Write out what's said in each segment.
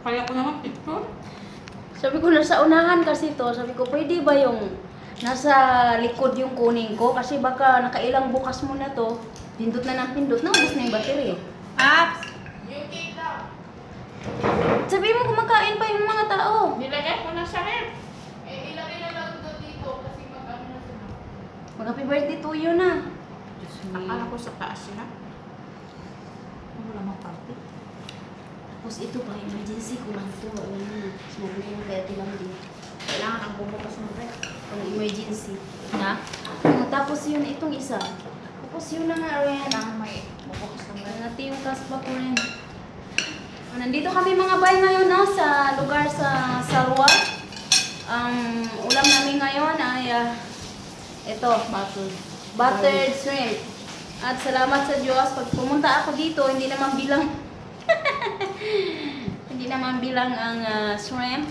Kaya ko naman picture. Sabi ko nasa unahan kasi to. Sabi ko pwede ba yung nasa likod yung kunin ko? Kasi baka nakailang bukas mo na to. Pindot na ng pindot. Naubos na yung battery. Apps! Yung cake daw. Sabi mo kumakain pa yung mga tao. Nilagay ko na sa ref. Eh, ilagay na lang ito dito kasi mag-ano na sila. Mag-happy birthday to you na. Akala ko sa taas sila. Wala mang party. Tapos ito pa, emergency ko lang ito. Wala na. Sinabi ko kaya tilang din. Kailangan ang bumukas ng ref. Pang emergency. Na? Tapos yun, itong isa. Tapos yun na nga rin. Kailangan may bumukas ng ref. Nati yung kaspa ko rin. Nandito kami mga bay ngayon no, sa lugar sa Sarwa. Ang ulam namin ngayon ay ito, buttered shrimp. At salamat sa Diyos, pag pumunta ako dito, hindi naman bilang hindi naman bilang ang shrimp.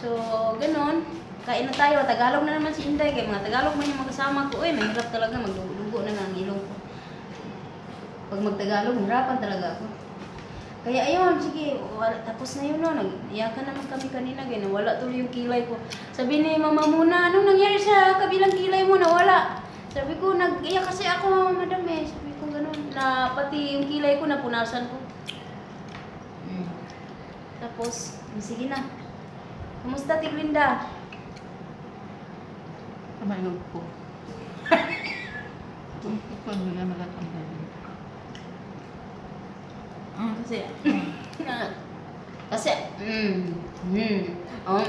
So, ganun. Kain na tayo. Tagalog na naman si Inday. Kaya mga Tagalog man yung magkasama ko. Mahirap talaga. Magdugo na ng ilong ko. Pag magtagalog, hirapan talaga ako. Kaya ayun, sige, tapos na yun no, nag-iyakan naman kami kanina, kaya nawala tuloy yung kilay ko. Sabi ni Mama Muna, anong nangyari sa kabilang kilay mo, nawala? Sabi ko, nag-iyak kasi ako, madam eh. Sabi ko gano'n, na pati yung kilay ko, napunasan ko. Tapos, sige na. Kamusta, Tiglinda? Kamayog ko. Ikaw nila malatanggal. Kasi, kasi, oh,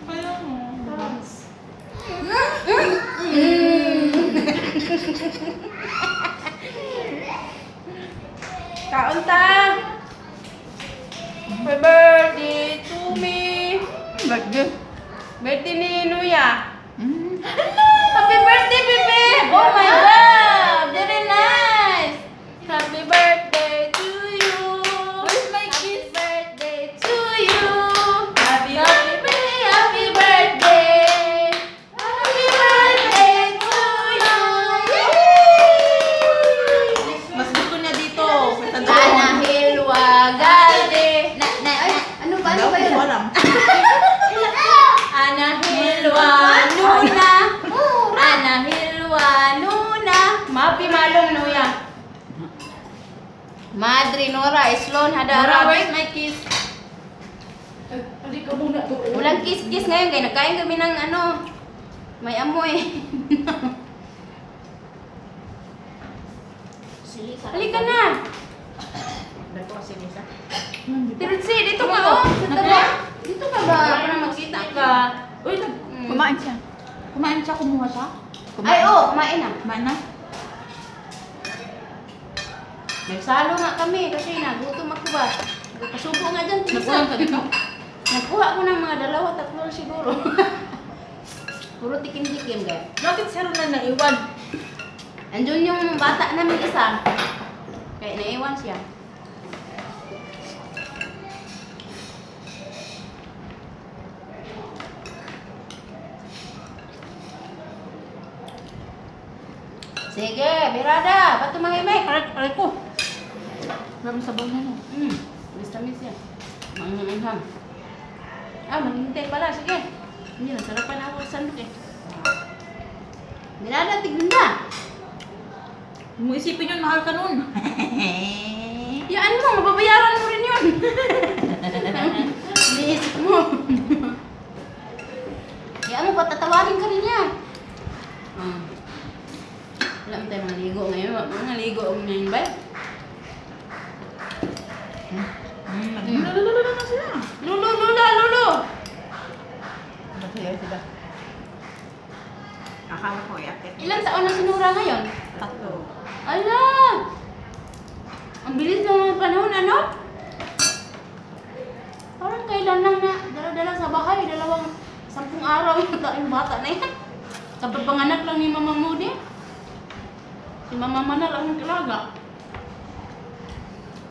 Kaya mo. Kaunta! Happy birthday to me! Birthday. Birthday ni Nuya. Happy birthday, Bebe! Oh my God! Very nice! Happy birthday to you! Where's my Happy birthday to you! Happy birthday! Happy birthday! Happy birthday to you! Yay! Mas gusto niya dito. Anahil Wagalde! Ano ba? Ano ba yun? Walang. Anahilwa Nuna, Anahilwa Nuna, Mapi Malong Nuya. Madre Nora, Islon, Hadara. Where's my kiss? Hindi ka muna doon. Walang kiss-kiss ngayon, kaya nagkain kami ng ano, may amoy. Halika na. Dito kasi Lisa. Tirutsi, dito ka oh. Sa tabi. Dito ka ba? Para magkita ka. Uy, kumain siya. Kumain siya, kumuha siya. Ay, oh, kumain na. Kumain na. Nagsalo nga kami kasi nagutom ako ba. Nagpasubo nga dyan. Nagkulang ka dito. Nagkuha ko ng mga 2-3 siguro. Puro tikim-tikim gaya. Bakit siya na naiwan? Andun yung bata namin isa. Kaya naiwan siya. Sige, birada. Ba't tumahimik? Aray ko. Maraming sabaw na no. Tamis yan. Manghang-hanghang. Maghintay pala. Sige. Hindi, nasarapan ako sa sandok eh. Birada, tignan na. Mo isipin yun, mahal ka nun. Yaan mo, mababayaran mo rin yun. Niisip mo. Yaan mo, patatawarin ka rin yan. Wala mo tayo mga ligo ngayon. Mga ligo ang ngayon ba? Lulululul na sila. Lulu! Masaya sila. Akala ko yakit. Ilang taon na sinura ngayon? 3. Ala! Ang bilis ng mga panahon, ano? Parang kailan lang na dala-dala sa bahay, 10 araw yung bata na yan. Kapag panganak lang ni Mama Moody, si Mama Mana lang ang kilaga.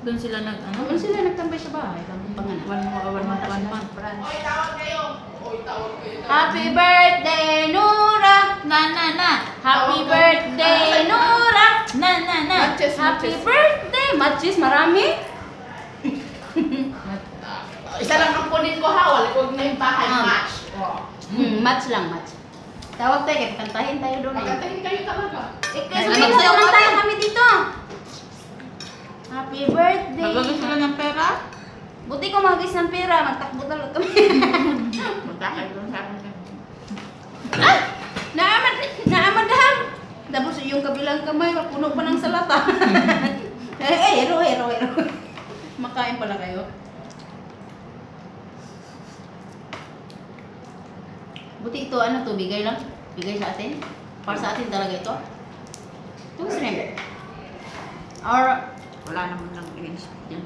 Doon sila nag, ano? Ano sila nagtambay sa bahay? Bagong panganak. One month. Happy birthday, Nura! Na. Happy birthday, Nura! Na. Happy birthday! Matches, marami? Isa lang ang kunin ko ha, wala ko na yung bahay match. Match lang, match. Tawag tayo, kaya kantahin tayo doon. Magkantahin kayo talaga. Kaya sabihin mo, kantahin kami dito. Happy birthday! Magagay sila ng pera? Buti ko magis ng pera, magtakbo talaga kami. Punta kayo doon sa akin. Naamadam! Tapos yung kabilang kamay, puno pa ng salata. Hero. Makain pala kayo. Buti ito, ano to, bigay lang? Bigay sa atin? Para sa atin talaga ito? Ito, shrimp. Or, Wala naman lang against yan.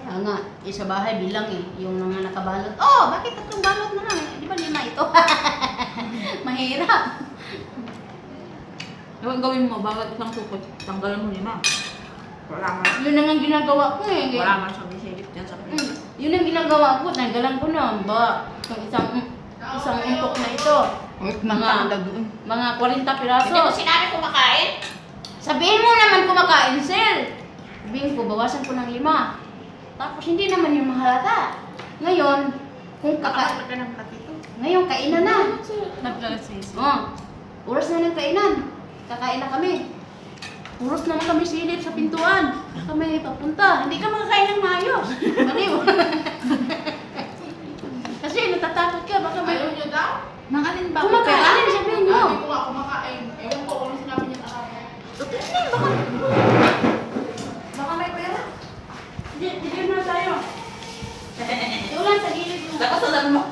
kaya nga, sa bahay bilang eh, yung mga nakabalot. Oh, bakit tatlong balot na lang? Di ba 5 ito? Mahirap. Yung gawin mo, bawat isang supot, tanggalan mo 5. Wala man. Yun ang ginagawa ko eh. Wala man siyang isilip dyan sa pera. Yun ang ginagawa ko, nagalan ko na. Ba, yung isang umpok na ito. Mga 40 piraso. Hindi mo sinabi kumakain? Sabihin mo naman kumakain, sir. Sabihin ko, bawasan ko ng 5. Tapos hindi naman yung mahalata. Ngayon, kung Kakain ka ng platito. ngayon kainan na. Naglalasisi. Oh, oras na ng kainan. Kakain na kami. Puros naman kami silip sa pintuan. Kami papunta. Hindi ka makakain ng maayos. Baliw. Kasi natatakot ka. Baka may... Ayaw nyo daw? Nang alin ba? Kumakain, sabihin mo. Sabi ko nga kumakain. Ewan ko kung sinabi niya na ako. Baka may pera. Hindi na tayo. Ulan sa gilid mo. Tapos sabi mo,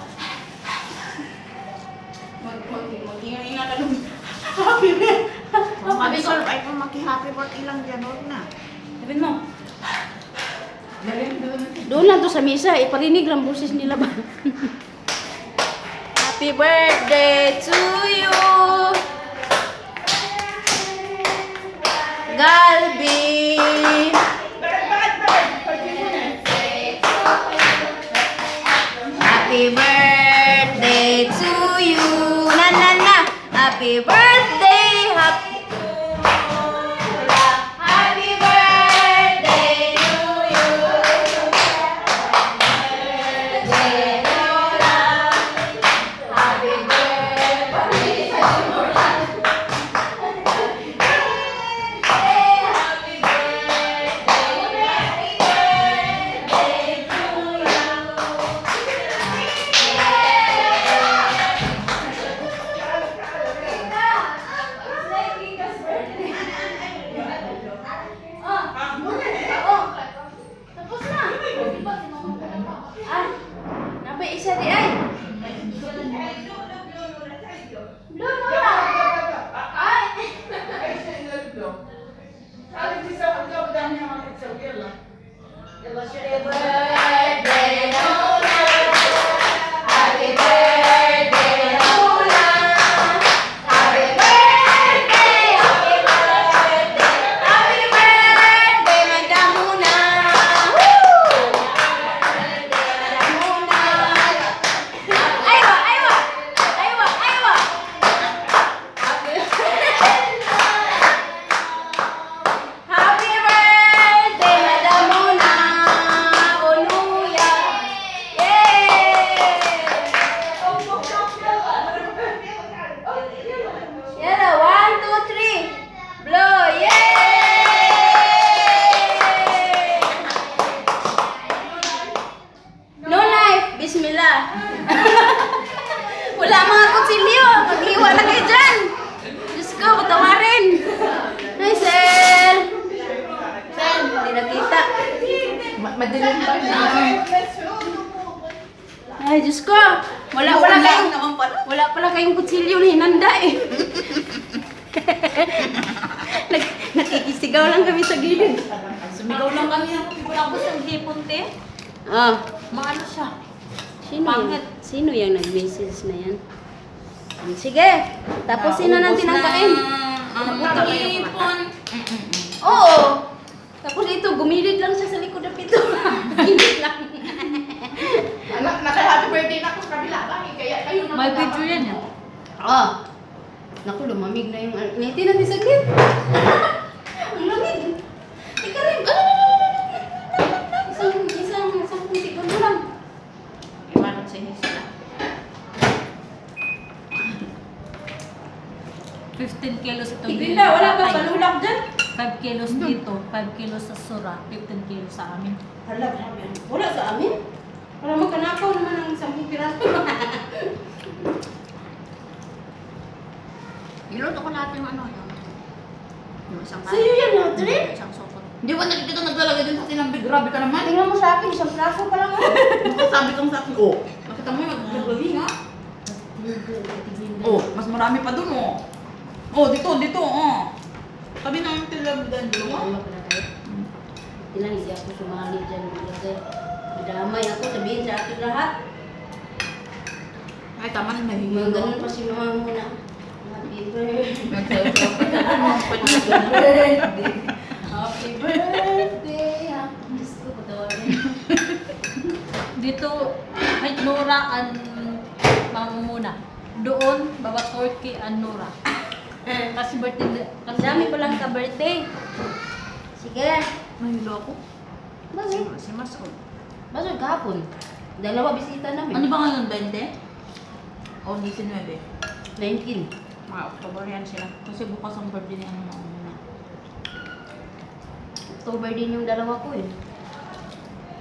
Mag-ingat ka nun. Mag-solve ay kung maki-happy birthday lang dyan, huwag na. Sabihin mo. Doon lang to sa misa. Iparinig lang boses nila ba? Happy birthday to you. Galbi. Happy birthday to you. Na. Happy birthday. Happy birthday to you. Birthday, Lola. Happy birthday. Tapos na. Ay, nabay isa di ay. Doon muna. Ay. Happy birthday, Lola. Happy birthday, Lola. Happy birthday, happy birthday. Happy birthday, Madam Muna. Woo! Madam Muna. Aywa. Happy birthday, Madam Muna. Oluya. Yay! Yellow, 1, 2, 3. Blow, yay! No knife, bismillah. Wala mga kutsilyo, mag-iwa na kayo dyan. Diyos ko, patawarin. Hi, Sel. Sel, hindi nakita. madilim pa rin. Ay, Diyos ko. Wala pala kayong kutsilyo na hinanda eh. Nakikisigaw lang kami sa gilid. Sumigaw lang kami ng tapos yung hipon, te. Ah, Maano siya? sino yung nag-message na yan? Sige, tapusin na natin ang kain. Ang hipon. Oo. Tapos ito, gumilid lang siya sa likod ng pito. Gilid lang. Anak, naka-happy birthday na ako sa kabila. Bakit? Kaya kayo na May picture yan eh. Ah. Naku, lumamig na yung... Initi natin saglit. Ang lamig. Ika rin. Isang putik mo lang. Iwanan sa inyo sila. 15 kilos ito. Linda, wala ba palulak dyan? 5 kilos dito, 5 kilos sa Sura, 15 kilos sa amin. Hala, grabe. Wala sa amin. Para magkanakaw naman ng 10 piraso. Niluto ko lahat yung ano, yung isang Sa'yo yan, Audrey? Isang sopot. Hindi ba nakikita naglalagay din sa tinambig? Grabe ka naman. Tingnan mo sa akin, 1 piraso pa lang. Sabi kang sa akin, oh. Nakita mo yung naglalagay nga. Oh, mas marami pa dun, oh. Oh, dito, oh. Sabi namin tinambig dun, oh. Ilang hindi ako sumali dyan. Madamay ako, sabihin sa akin lahat. Ay, tama na Mga ganun pa si mama muna. Happy birthday. Happy birthday. Diyos ko, patawarin. Dito, ay Nora and Mamumuna. Doon, Baba Turkey and Nora. Kasi birthday, Ang dami palang ka-birthday. Sige. Mahilo ako. Bakit? si Masod. Basod kahapon. 2 bisita namin. Ano ba ngayon, 20? O 19? 19. Mga October yan sila. Kasi bukas ang birthday ni ano na. October din yung dalawa ko eh.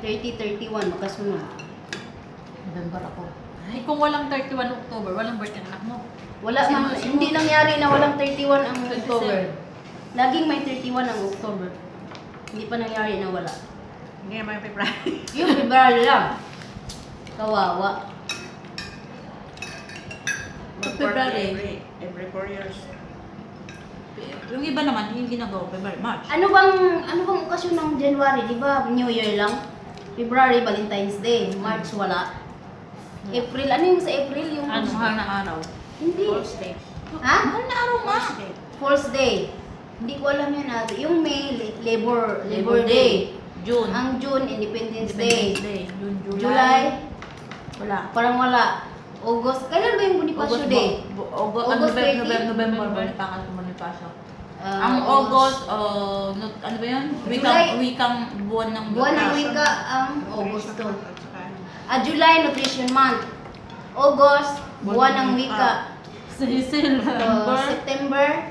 30, 31, magkasunod. November ako. Ay, kung walang 31 October, walang birthday ng anak mo. Wala Kasi man, mga- hindi nangyari na walang 31 ang 27. October. Laging may 31 ang October. Hindi pa nangyari na wala. Hindi naman yung February. Yung February lang. Kawawa. February. Every 4 years. Yung iba naman, yung ginagawa, February, March. Ano bang okasyon ng January, di ba? New Year lang. February, Valentine's Day. March, wala. April, ano yung sa April? Yung Ano, mahal na araw. Hindi. False day. Ha? Mahal na araw nga. False day. Fourth Day. Hindi ko alam yun natin. Yung May, Labor Day. June. Ang June, Independence Day. Independence Day. June, July. July, Wala. parang wala. August, kailan ba yung Bonifacio Day? August, August 20? November, Bonifacio. Ah, Ang August, ano ba yun? July. Wikang buwan ng Buwan ng Bonifacio. wika ang Agosto. At saka, July, Nutrition Month. August, buwan ng wika. Sisil. September,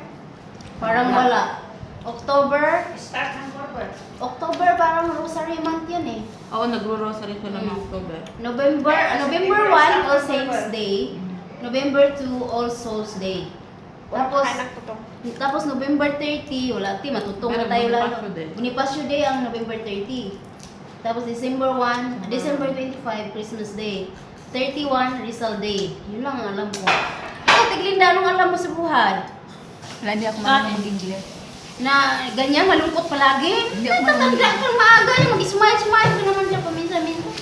parang wala. October, Start ng corporate. October parang Rosary Month yan eh. Oo, nagro-rosary sila ng October. November 1, All Saints Day. November 2, All Souls Day. Tapos, Anak ko to. tapos November 30, wala, matutong na Meron tayo lalo. Bonifacio Day. Bonifacio Day ang November 30. Tapos December 1, December 25, Christmas Day. 31, Rizal Day. Yun lang ang alam ko. Ikaw, Tiglinda, anong alam mo sa buhay? Wala, hindi ako marunong mag-English. Na ganyan, malungkot palagi? Hindi ako Tatanda kang maaga na mag-smile-smile ka naman siya paminsan-minsan.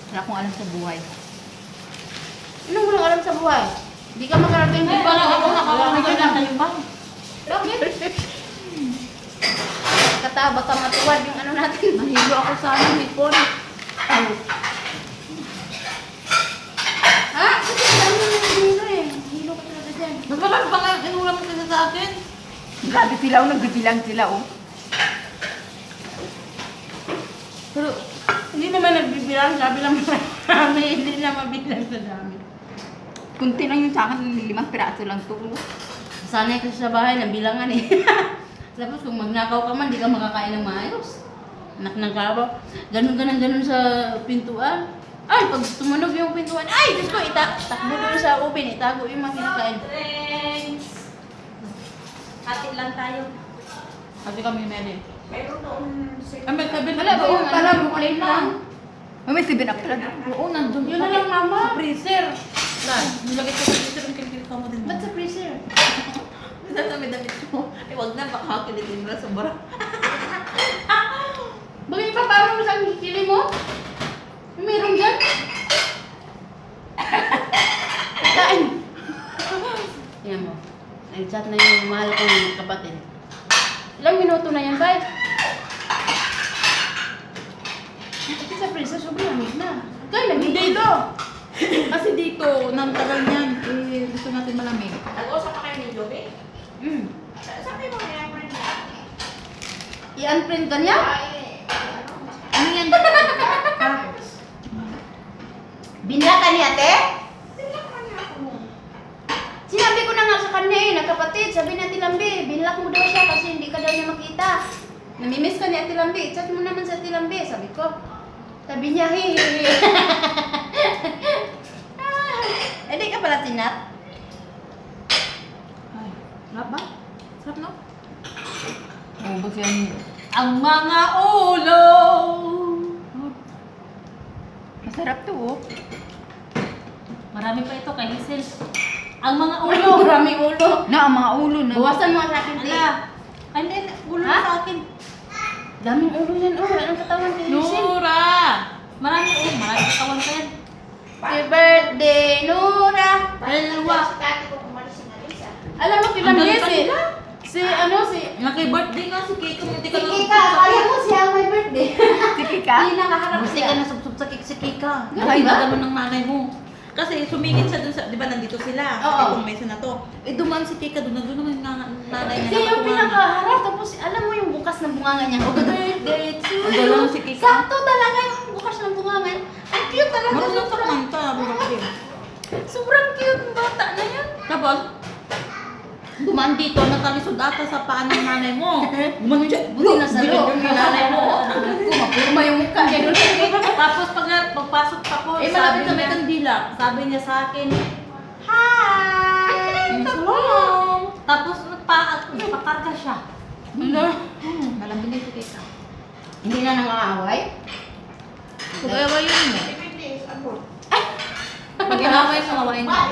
Wala akong alam sa buhay. Anong walang alam sa buhay? Hindi ka makarating. Hindi pa lang ako nakakarating na. kayo ba? Bakit? Kataba ka matuwad yung ano natin. Nahilo ako sa hipon. Ha? Kasi alam mo yung hilo eh. Hilo ka talaga dyan. Mas marami pa nga inulam mo kasi sa akin. Grabe sila, oh, nagbibilang sila, oh. Pero hindi naman nagbibilang, sabi lang marami. Hindi na mabilang sa dami. Kunti lang yung sa akin, 5 piraso lang to. Oh. Sanay ka sa bahay ng bilangan eh. Tapos kung magnakaw ka man, di ka makakain ng maayos. Anak ng karabaw. Ganun sa pintuan. Ay, pag tumunog yung pintuan, ay, Diyos ko, takbo doon sa oven, itago yung mga kinakain. Thanks. Hati lang tayo. Kasi kami Mary. Mayroon doon. May sabi Wala ba yung Parang ano, bukulay lang. Oh, may 7 up pala. Oo, nandun. Yun na lang, mama. Sa freezer. Nilagay ko sa freezer, ang kilikili ka mo din. Ba't sa freezer? Minsan sa may damit mo. Ay, wag na, baka kilitin mo na sa bara. Bagay pa, paano mo sa kili mo? Meron dyan? Kain. Yan mo. Nag-chat na yung mahal kong kapatid. Ilang minuto na yan, bay? Ito sa presa, sobrang lamig na. Kaya lamig Hindi. dito. Kasi dito, nang tagal niyan, eh, gusto natin malamig. Nag-usap pa kayo ni Joby? Mm. Sabi mo kaya mo rin niya. I-unprint ka niya? Ano yan? Binla ka ni ate? Tingnan mo niya ako. Sinabi ko na nga sa kanya eh, nagkapatid, sabi ni Ate Lambi, binlock mo daw siya kasi hindi ka daw niya makita. Namimiss ka ni Ate Lambi, chat mo naman sa Ate Lambi, sabi ko. Sabi niya, hehehe. Hindi ka pala tinat. Ay, sarap ba? Sarap, no? Ubus yan. Ang mga ulo! Masarap to, oh. Marami pa ito kay Hazel. Ang mga ulo! Maraming ulo. Na, ang mga ulo na. Bawasan mo sa akin, Ti. Ala! Hindi, ulo Ha? sa akin. Daming ulo yan, oh. Wala nang katawan kay Hazel. Nura! Marami katawan pa yan. Happy birthday, Nura. Dalawa. Si Tati ko umalis si Marisa. Alam mo, Ang galing pa si... nila. Si Naki-birthday nga si Kiko. Hindi ka Si Kika, akala mo siya ang may birthday. Sige ka? Hindi nakaharap Kasi siya. ka nasubsob sa si Kika. Ganun Ay, ba? ganun ng nanay mo. Kasi sumingit siya dun sa, di ba nandito sila? Oo. Itong mesa na to. Eh, dumaan si Kika dun. Nandun naman yung nanay niya. Siya yung nakatuwa. pinakaharap, tapos alam mo yung bukas ng bunganga niya. Oh, birthday to Ang you. galing si Kika. Sakto talaga yung bukas ng bunganga. Ang cute talaga. Marunong sa Sobrang, kumanta. Bumati. sobrang cute ng bata na yan. Tapos, dumaan dito, natalisod ata sa paan ng nanay mo. Gumanon siya. Buti na sa loob. Yung nanay mo. Ko, mapurma yung mukha niya doon. Tapos pagpasok pa ko, Eh, sabi malapit sa niya, may kandila. Sabi niya sa akin, Hi! Salam! Tapos nagpakarga siya. Malambing din si Kika. Hindi na nangangaaway. Kaya yun mo. Depende, abot. Pag inaway sa kawain niya.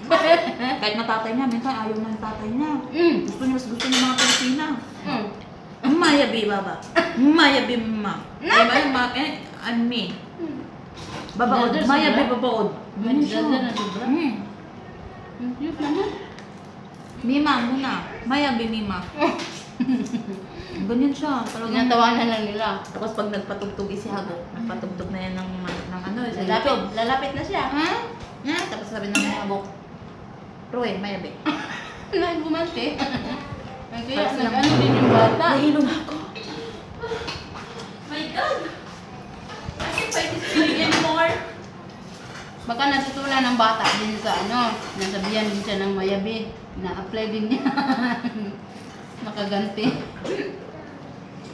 Bakit? Kahit matatay niya, minsan ayaw na ng tatay niya. Gusto niya, mas gusto niya mga Pilipina. Mayabi, baba. Mayabi, ma. Me. Babaod. Dadas, Mayabi, diba? babaod. Ganun siya. Dadas na, diba? Ang cute naman. Mima muna. Mayabi, mima. Ganyan siya. Talagang. Tinatawanan lang nila. Tapos pag nagpatugtog si Hago, nagpatugtog na yan ng ano, sa Lalapit, YouTube. lalapit na siya. Ha? Ha? Tapos sabi ng Hago, Roy, mayabi. Nagbumante. Ay, kaya Para silang- nag-ano din yung bata. Nahilo na ako. My God! I can't fight this feeling anymore. Baka natutunan ng bata din sa ano, nasabihan din siya ng mayabi. Na-apply din niya. Makaganti.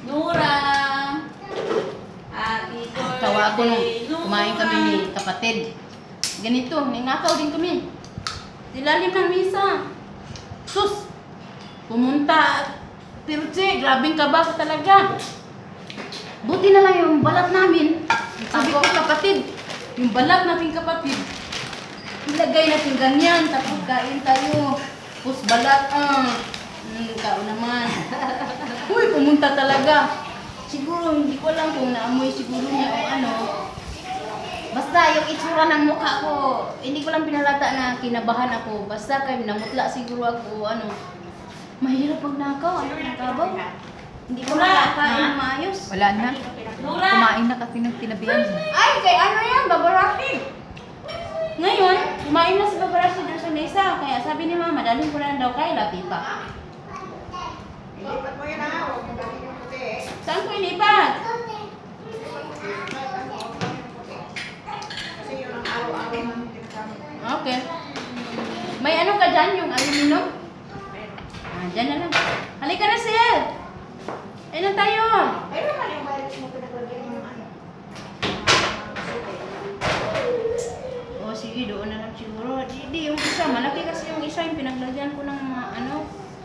Nora! Happy birthday, Tawa ko nung Nora! kumain kami ni kapatid. Ganito, nangakaw din kami. Ilalim ng misa. Sus! Pumunta. Tirche, grabing kaba ka talaga. Buti na lang yung balat namin. Sabi ko kapatid, yung balat natin kapatid, ilagay natin ganyan, tapos kain tayo. Tapos balat, kao naman. Uy, pumunta talaga. Siguro, hindi ko alam kung naamoy siguro niya o ano. Basta yung itsura ng mukha ko, hindi ko lang pinalata na kinabahan ako. Basta kay namutla siguro ako, ano. Mahirap pag nakaw, ano, nakabaw. Hindi ko nakakain maayos. Wala na. Nora! Kumain na kasi ng tinabihan. Ay, kay ano yan, babaraki. Ngayon, kumain na si babaraki doon sa mesa. Kaya sabi ni mama, dalhin ko na lang daw kay Lapipa. Ilipat mo yun na. Huwag mo dali yung puti. Saan ko ilipat? Kasi yun ang araw-araw namin ginagamit. Okay. May ano ka dyan, yung aluminum? Meron. Ah, dyan na lang. Halika na, Sel. Ayun na tayo. Meron naman yung virus mo pinaglagyan ng ano. O sige, doon na lang siguro. Hindi, yung isa, malaki kasi yung isa, yung pinaglagyan ko ng ano,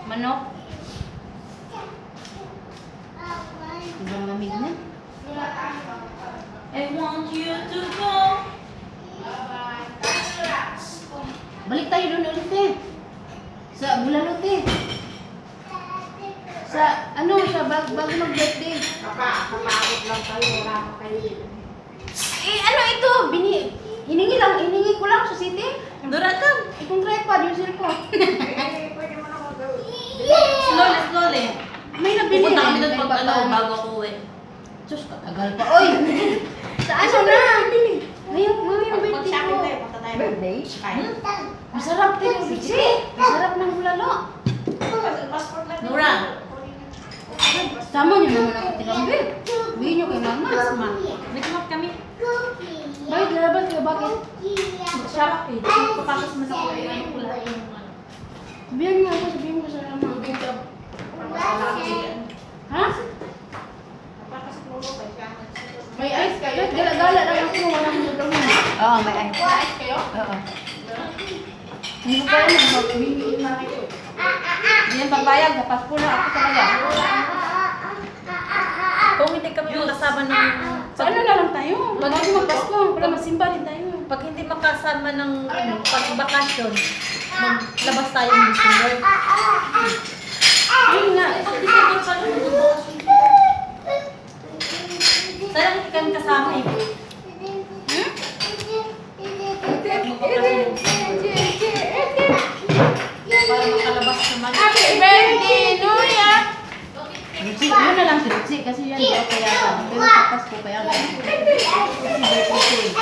manok. Ibang lamig na. I want you to go. Balik tayo doon ulit eh. Sa Bulalot eh. Sa ano, sa bago mag-birthday. Kapagod lang kayo. Wala pa kayo. Eh, ano ito? Hiningi ko lang sa city. Nora, come! Itong tripod, yung cellphone. Eh, pwede mo na mag-gawin. Slowly, slowly. doon pag ano, bago ako uwi. Sus, katagal pa. Oy! Sa ano na? Ngayong birthday Sa akin ko. tayo, punta tayo. Birthday? Kain. Masarap din yung bici. Masarap ng bulalo. Passport lang. Nora. Sama niyo naman ako tinambil. Sabihin niyo kay mama. Nagkamap kami. Bakit lalaban kayo? Bakit? Shop eh. Papasok mo sa kulay. Ano pula? Sabihin mo ako, sabihin ko sa mama. Ha? May ice kayo? Kahit gala-gala lang ako, walang sobrang mo. Oo, may ay. Ice kayo? Oo. Hindi ko kaya mag-mimiin na kayo. Hindi yan papayag, napasko na ako talaga. Kung hindi kami makasama ng... Sa ano na lang tayo? Bago magpasko, para masimba rin tayo. Pag hindi makasama ng pag-bakasyon, maglabas tayo ng December. Ayun nga. Pag-December pa rin magbabakasyon. Sana hindi kami kasama eh. Para makalabas naman. Happy birthday, Nuya! Ruchi, yun na lang si Ruchi kasi yan daw kaya. Pero sa Pasko kaya. Kasi birthday ko eh.